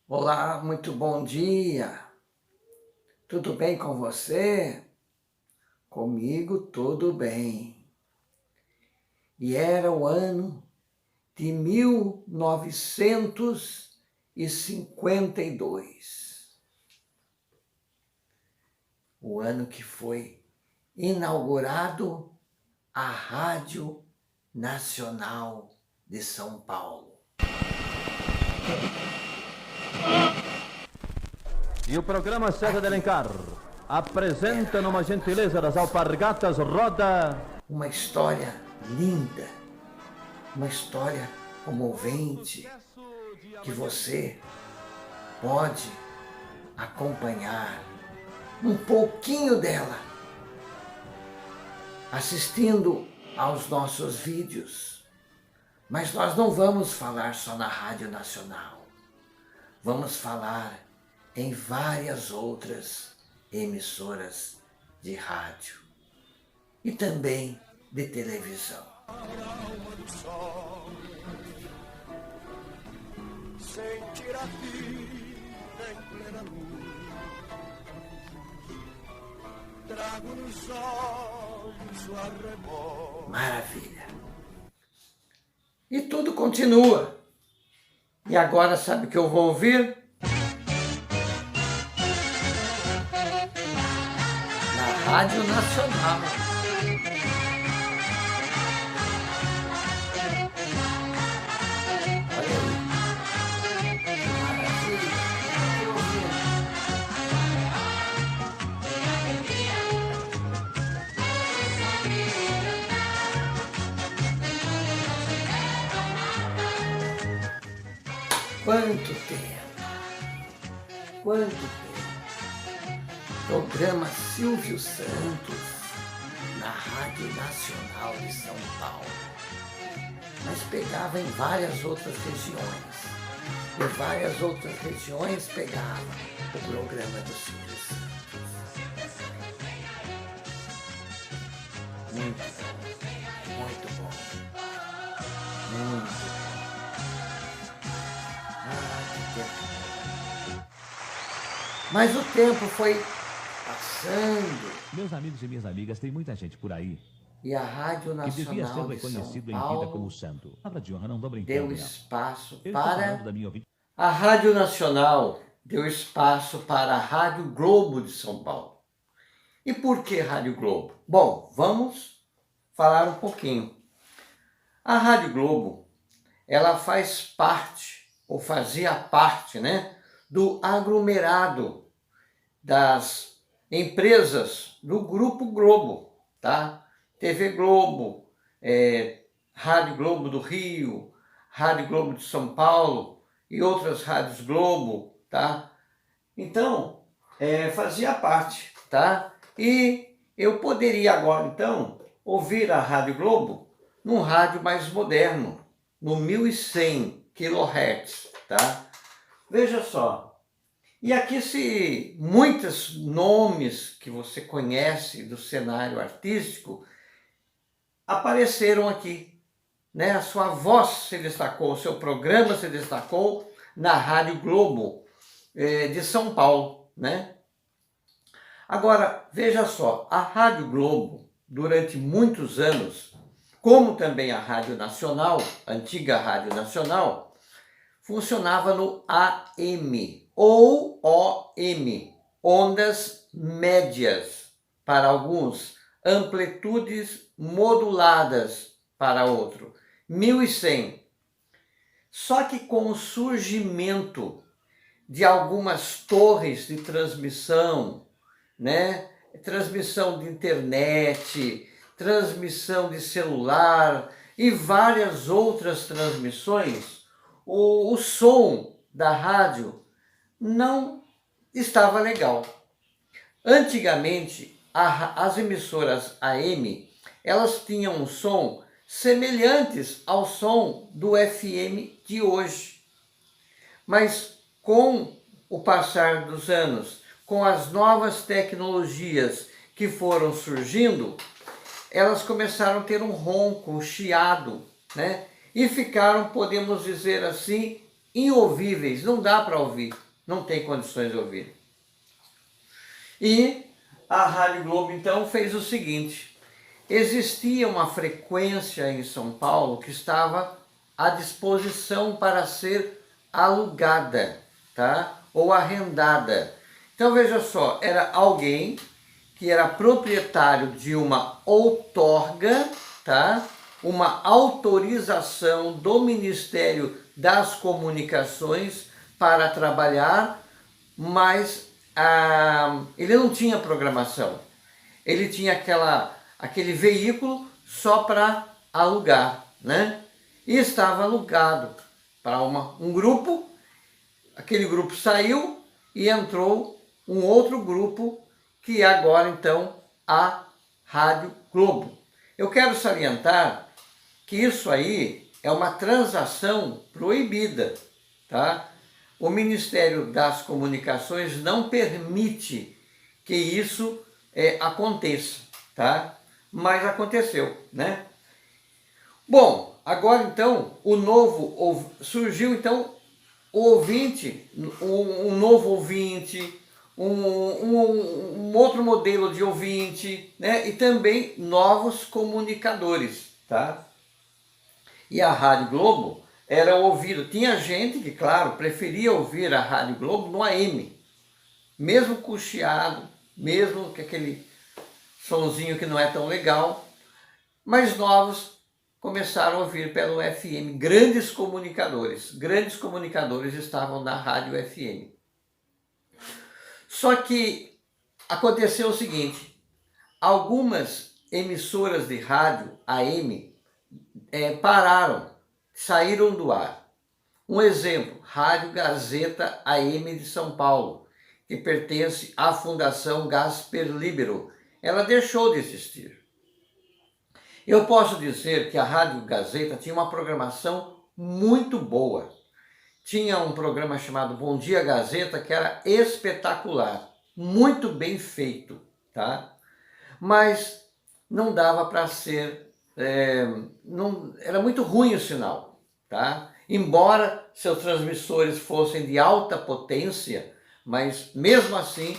Olá, muito bom dia. Tudo bem com você? Comigo tudo bem. E era o ano de 1952, o ano que foi inaugurado a Rádio Nacional de São Paulo. E o programa César de Alencar apresenta, numa gentileza das alpargatas, roda... Uma história linda, uma história comovente, que você pode acompanhar um pouquinho dela assistindo aos nossos vídeos. Mas nós não vamos falar só na Rádio Nacional. Vamos falar em várias outras emissoras de rádio e também de televisão. Sentir a vida em plena luz, trago nos olhos o arrebol. Maravilha! E tudo continua. E agora sabe o que eu vou ouvir? Na Rádio Nacional. Olha aí. Maravilha. Eu ouvi. Quanto tempo! Quanto tempo! Programa Silvio Santos na Rádio Nacional de São Paulo. Mas pegava em várias outras regiões. E várias outras regiões pegavam o programa do Silvio Santos. Muito bom, muito bom, muito bom. Que tempo. Mas o tempo foi passando Meus amigos e minhas amigas, tem muita gente por aí e a Rádio que devia ser Nacional de reconhecido São em vida como Paulo santo. Palavra de honra, não tô deu brincando, não. espaço Eu estou falando para da minha ouvinte. a Rádio Nacional, deu espaço para a Rádio Globo de São Paulo. E por que Rádio Globo? Bom, vamos falar um pouquinho. A Rádio Globo, ela faz parte, ou fazia parte, né, do aglomerado das empresas do Grupo Globo, tá? TV Globo, Rádio Globo do Rio, Rádio Globo de São Paulo e outras rádios Globo, tá? Então, fazia parte, tá? E eu poderia agora, então, ouvir a Rádio Globo num rádio mais moderno, no 1100 kHz, tá? Veja só. E aqui muitos nomes que você conhece do cenário artístico apareceram aqui, né? A sua voz se destacou, o seu programa se destacou na Rádio Globo de São Paulo, né? Agora, veja só, a Rádio Globo, durante muitos anos, como também a Rádio Nacional, a antiga Rádio Nacional, funcionava no AM ou OM, ondas médias para alguns, amplitudes moduladas para outro, 1100. Só que com o surgimento de algumas torres de transmissão, né? Transmissão de internet, transmissão de celular e várias outras transmissões, o som da rádio não estava legal. Antigamente, as emissoras AM, elas tinham um som semelhantes ao som do FM de hoje. Mas com o passar dos anos, com as novas tecnologias que foram surgindo, elas começaram a ter um ronco, um chiado, né? E ficaram, podemos dizer assim, inouvíveis, não dá para ouvir, não tem condições de ouvir. E a Rádio Globo então fez o seguinte: existia uma frequência em São Paulo que estava à disposição para ser alugada, tá? Ou arrendada. Então veja só, era alguém que era proprietário de uma outorga, tá? Uma autorização do Ministério das Comunicações para trabalhar, mas ele não tinha programação. Ele tinha aquele veículo só para alugar, né? E estava alugado para um grupo. Aquele grupo saiu e entrou um outro grupo, que é agora então a Rádio Globo. Eu quero salientar que isso aí é uma transação proibida, tá? O Ministério das Comunicações não permite que isso aconteça, tá? Mas aconteceu, né? Bom, agora então surgiu então o ouvinte, um novo ouvinte, um outro modelo de ouvinte, né? E também novos comunicadores, tá? E a Rádio Globo era ouvida. Tinha gente que, claro, preferia ouvir a Rádio Globo no AM, mesmo com chiado, mesmo com aquele sonzinho que não é tão legal, mas novos começaram a ouvir pelo FM. Grandes comunicadores estavam na Rádio FM. Só que aconteceu o seguinte: algumas emissoras de rádio AM pararam, saíram do ar. Um exemplo, Rádio Gazeta AM de São Paulo, que pertence à Fundação Gasper Libero. Ela deixou de existir. Eu posso dizer que a Rádio Gazeta tinha uma programação muito boa. Tinha um programa chamado Bom Dia Gazeta, que era espetacular, muito bem feito, tá? Mas não dava para ser, era muito ruim o sinal, tá? Embora seus transmissores fossem de alta potência, mas mesmo assim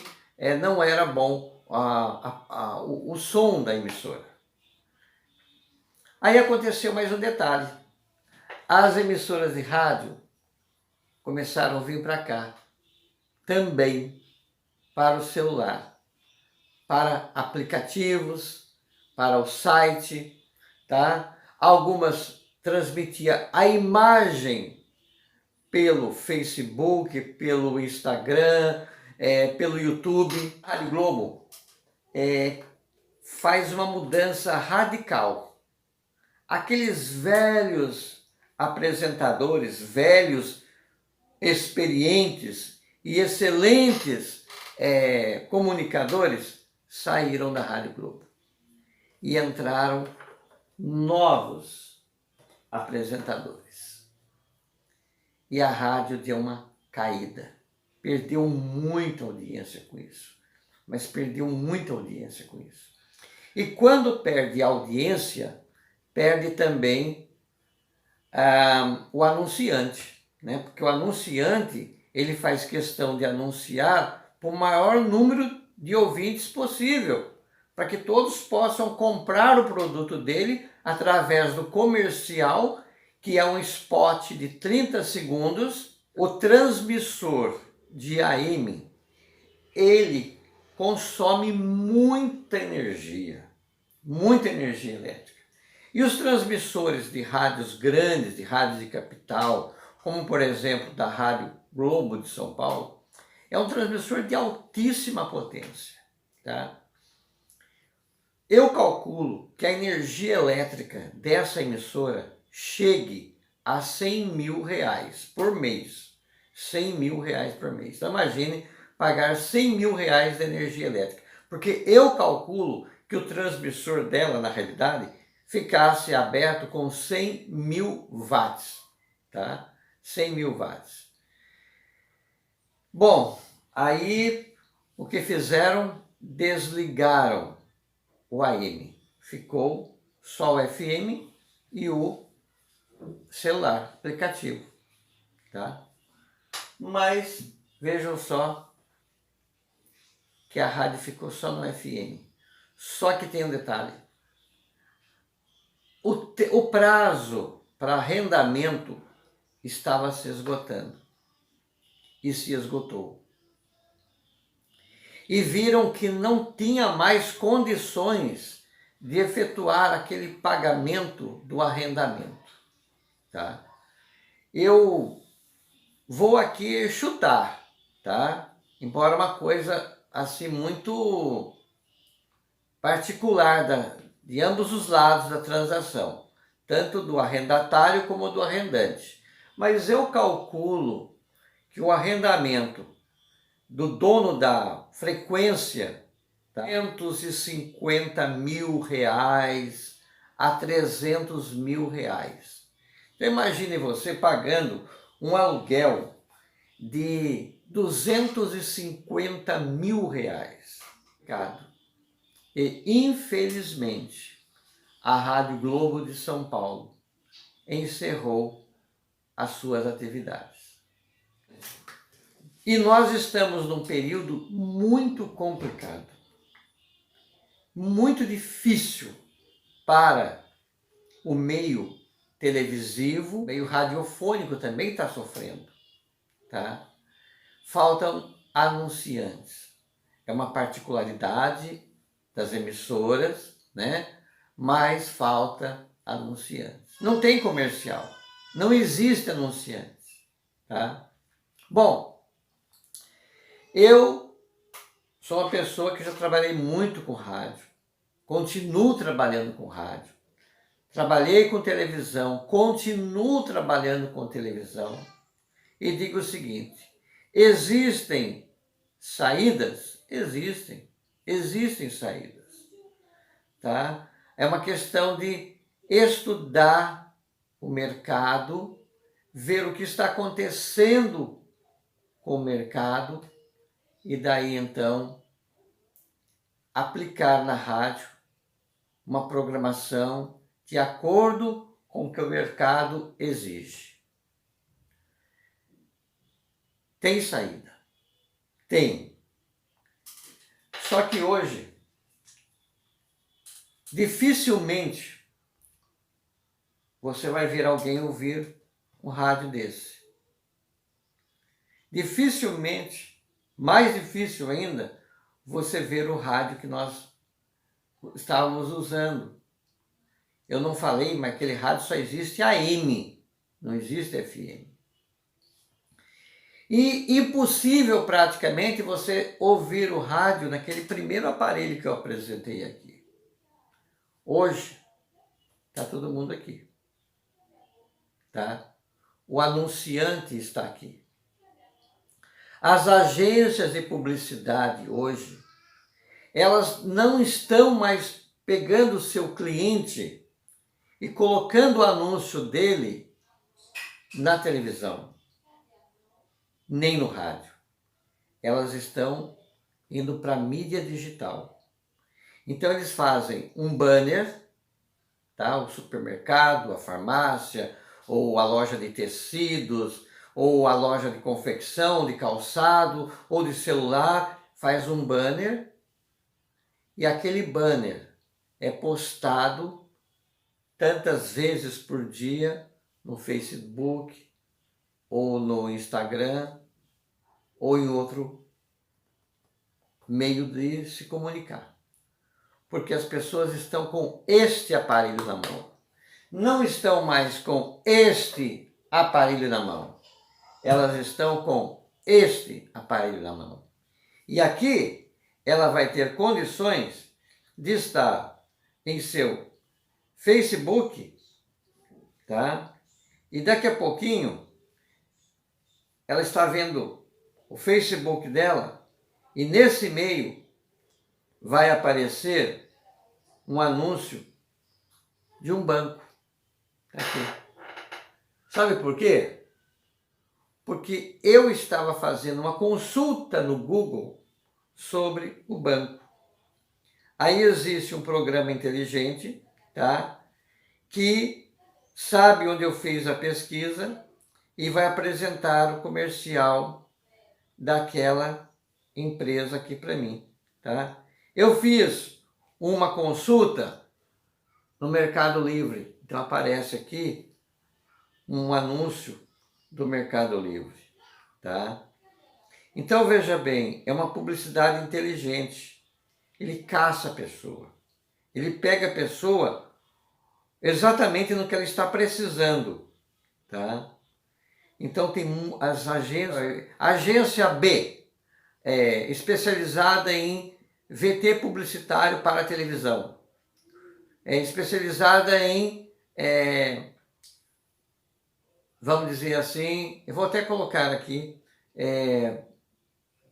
não era bom o som da emissora. Aí aconteceu mais um detalhe: as emissoras de rádio começaram a vir para cá, também para o celular, para aplicativos, para o site, tá? Algumas transmitiam a imagem pelo Facebook, pelo Instagram, pelo YouTube. A Rádio Globo faz uma mudança radical. Aqueles velhos apresentadores, velhos, experientes e excelentes comunicadores saíram da Rádio Globo e entraram novos apresentadores. E a rádio deu uma caída, perdeu muita audiência com isso, mas perdeu muita audiência com isso. E quando perde audiência, perde também o anunciante, né? Porque o anunciante, ele faz questão de anunciar para o maior número de ouvintes possível, para que todos possam comprar o produto dele através do comercial, que é um spot de 30 segundos. O transmissor de AM, ele consome muita energia elétrica. E os transmissores de rádios grandes, de rádios de capital, como por exemplo da Rádio Globo de São Paulo, é um transmissor de altíssima potência, tá? Eu calculo que a energia elétrica dessa emissora chegue a 100 mil reais por mês. 100 mil reais por mês. Então imagine pagar 100 mil reais de energia elétrica. Porque eu calculo que o transmissor dela, na realidade, ficasse aberto com 100 mil watts, tá? 100 mil watts. Bom, aí o que fizeram? Desligaram o AM. Ficou só o FM e o celular, aplicativo, tá? Mas vejam só que a rádio ficou só no FM. Só que tem um detalhe. O prazo para arrendamento estava se esgotando. E se esgotou. E viram que não tinha mais condições de efetuar aquele pagamento do arrendamento, tá? Eu vou aqui chutar, tá? Embora uma coisa assim muito particular de ambos os lados da transação, tanto do arrendatário como do arrendante. Mas eu calculo que o arrendamento do dono da frequência, tá? R$250 mil a R$300 mil. Então imagine você pagando um aluguel de R$250 mil. E infelizmente a Rádio Globo de São Paulo encerrou as suas atividades. E nós estamos num período muito complicado, muito difícil para o meio televisivo, o meio radiofônico também está sofrendo, tá? Faltam anunciantes. É uma particularidade das emissoras, né? Mas falta anunciantes. Não tem comercial, não existe anunciantes, tá? Bom, eu sou uma pessoa que já trabalhei muito com rádio, continuo trabalhando com rádio, trabalhei com televisão, continuo trabalhando com televisão e digo o seguinte: existem saídas? Existem saídas, tá? É uma questão de estudar o mercado, ver o que está acontecendo com o mercado e daí então aplicar na rádio uma programação de acordo com o que o mercado exige. Tem saída? Tem. Só que hoje, dificilmente você vai ver alguém ouvir um rádio desse. Dificilmente, mais difícil ainda, você ver o rádio que nós estávamos usando. Eu não falei, mas aquele rádio só existe AM, não existe FM. E impossível praticamente você ouvir o rádio naquele primeiro aparelho que eu apresentei aqui. Hoje, está todo mundo aqui, tá? O anunciante está aqui. As agências de publicidade hoje, elas não estão mais pegando o seu cliente e colocando o anúncio dele na televisão, nem no rádio. Elas estão indo para a mídia digital. Então eles fazem um banner, tá? O supermercado, a farmácia, ou a loja de tecidos, ou a loja de confecção, de calçado, ou de celular, faz um banner e aquele banner é postado tantas vezes por dia no Facebook, ou no Instagram, ou em outro meio de se comunicar. Porque as pessoas estão com este aparelho na mão. Não estão mais com este aparelho na mão. Elas estão com este aparelho na mão. E aqui ela vai ter condições de estar em seu Facebook, tá? E daqui a pouquinho ela está vendo o Facebook dela e nesse meio vai aparecer um anúncio de um banco. Tá aqui. Sabe por quê? Porque eu estava fazendo uma consulta no Google sobre o banco. Aí existe um programa inteligente, tá? Que sabe onde eu fiz a pesquisa e vai apresentar o comercial daquela empresa aqui para mim, tá? Eu fiz uma consulta no Mercado Livre, então aparece aqui um anúncio do Mercado Livre, tá? Então veja bem, é uma publicidade inteligente. Ele caça a pessoa. Ele pega a pessoa exatamente no que ela está precisando, tá? Então tem as agências, agência B, especializada em VT publicitário para a televisão, especializada em, vamos dizer assim, eu vou até colocar aqui,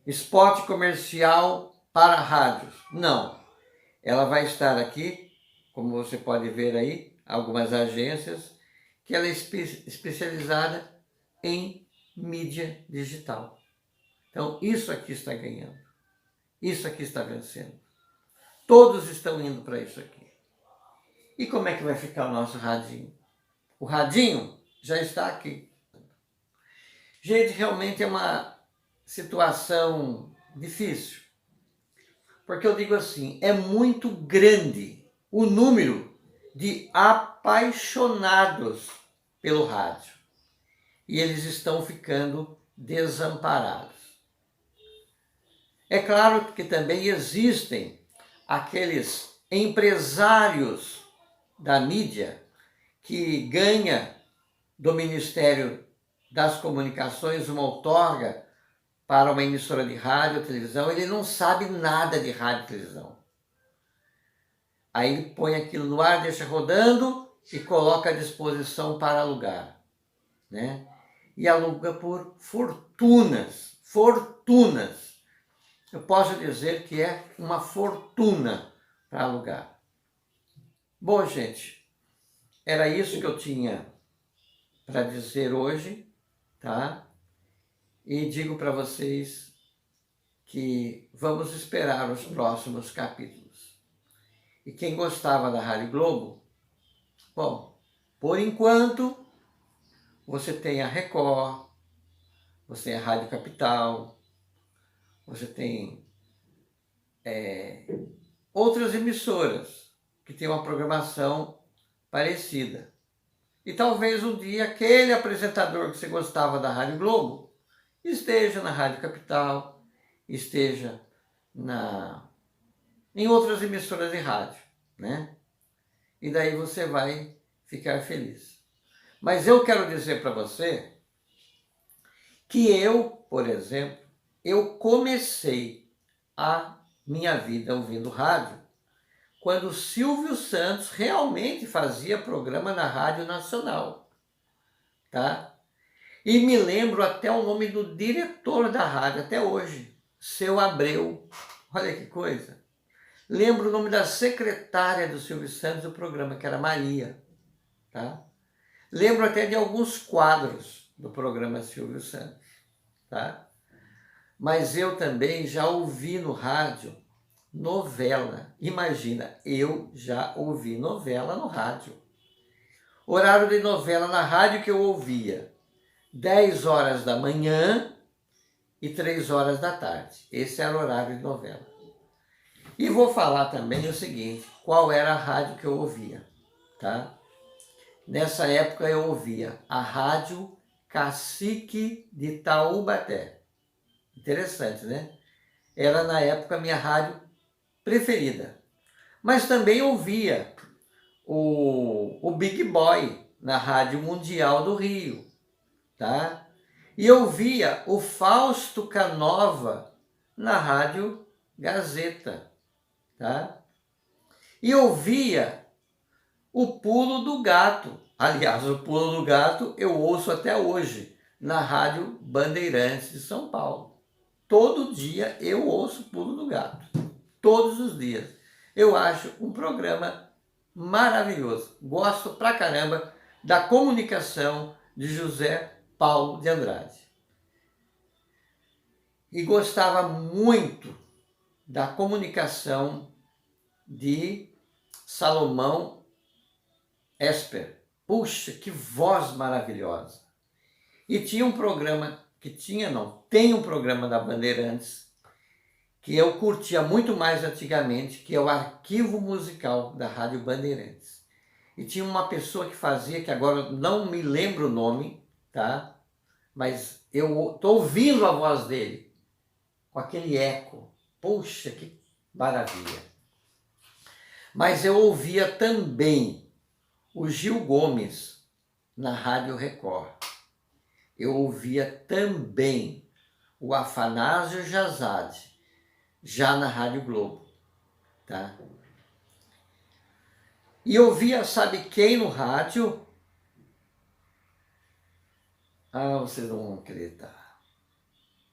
spot comercial para rádios. Não, ela vai estar aqui, como você pode ver aí, algumas agências, que ela é especializada em mídia digital. Então, isso aqui está ganhando. Isso aqui está vencendo. Todos estão indo para isso aqui. E como é que vai ficar o nosso radinho? O radinho já está aqui. Gente, realmente é uma situação difícil. Porque eu digo assim, é muito grande o número de apaixonados pelo rádio. E eles estão ficando desamparados. É claro que também existem aqueles empresários da mídia que ganha do Ministério das Comunicações uma outorga para uma emissora de rádio ou televisão, ele não sabe nada de rádio e televisão. Aí ele põe aquilo no ar, deixa rodando e coloca à disposição para alugar, né? E aluga por fortunas, fortunas. Eu posso dizer que é uma fortuna para alugar. Bom, gente, era isso que eu tinha para dizer hoje, tá? E digo para vocês que vamos esperar os próximos capítulos. E quem gostava da Rádio Globo, bom, por enquanto, você tem a Record, você tem a Rádio Capital, você tem outras emissoras que têm uma programação parecida. E talvez um dia aquele apresentador que você gostava da Rádio Globo esteja na Rádio Capital, esteja em outras emissoras de rádio, né? E daí você vai ficar feliz. Mas eu quero dizer para você que eu, por exemplo, eu comecei a minha vida ouvindo rádio quando Silvio Santos realmente fazia programa na Rádio Nacional, tá? E me lembro até o nome do diretor da rádio, até hoje, Seu Abreu. Olha que coisa. Lembro o nome da secretária do Silvio Santos do programa, que era Maria, tá? Lembro até de alguns quadros do programa Silvio Santos, tá? Mas eu também já ouvi no rádio novela. Imagina, eu já ouvi novela no rádio. Horário de novela na rádio que eu ouvia, 10 horas da manhã e 3 horas da tarde. Esse era o horário de novela. E vou falar também o seguinte, qual era a rádio que eu ouvia, tá? Nessa época eu ouvia a Rádio Cacique de Taubaté. Interessante, né? Era na época a minha rádio preferida. Mas também ouvia o Big Boy na Rádio Mundial do Rio, tá? E ouvia o Fausto Canova na Rádio Gazeta, tá? E ouvia o Pulo do Gato. Aliás, o Pulo do Gato eu ouço até hoje na Rádio Bandeirantes de São Paulo. Todo dia eu ouço o Pulo do Gato. Todos os dias. Eu acho um programa maravilhoso. Gosto pra caramba da comunicação de José Paulo de Andrade. E gostava muito da comunicação de Salomão Esper. Puxa, que voz maravilhosa! E tinha um programa, tem um programa da Bandeirantes, que eu curtia muito mais antigamente, que é o Arquivo Musical da Rádio Bandeirantes. E tinha uma pessoa que fazia, que agora não me lembro o nome, tá? Mas eu tô ouvindo a voz dele, com aquele eco. Puxa, que maravilha. Mas eu ouvia também o Gil Gomes na Rádio Record. Eu ouvia também o Afanásio Jazade, já na Rádio Globo, tá? E eu ouvia, sabe quem no rádio? Ah, vocês não vão acreditar.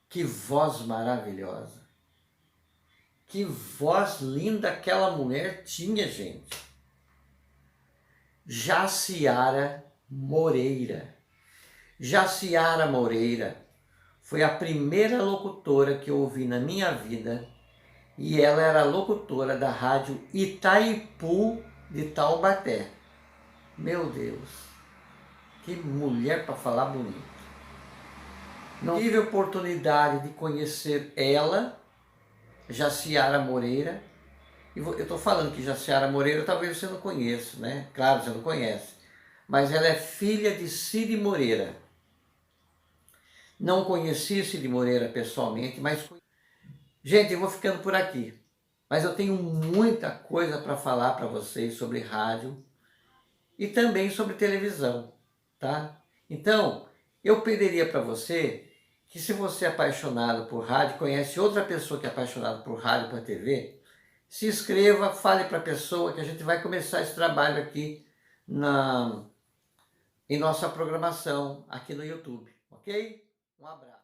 Que voz maravilhosa. Que voz linda aquela mulher tinha, gente. Jaciara Moreira. Jaciara Moreira foi a primeira locutora que eu ouvi na minha vida, e ela era locutora da rádio Itaipu de Taubaté. Meu Deus, que mulher para falar bonito. Não tive a oportunidade de conhecer ela, Jaciara Moreira. E eu estou falando que Jaciara Moreira talvez você não conheça, né? Claro, você não conhece. Mas ela é filha de Cid Moreira. Não conheci Cid Moreira pessoalmente, mas... Gente, eu vou ficando por aqui. Mas eu tenho muita coisa para falar para vocês sobre rádio e também sobre televisão, tá? Então, eu pediria para você que, se você é apaixonado por rádio, conhece outra pessoa que é apaixonada por rádio, por TV, se inscreva, fale para a pessoa, que a gente vai começar esse trabalho aqui em nossa programação aqui no YouTube, ok? Um abraço.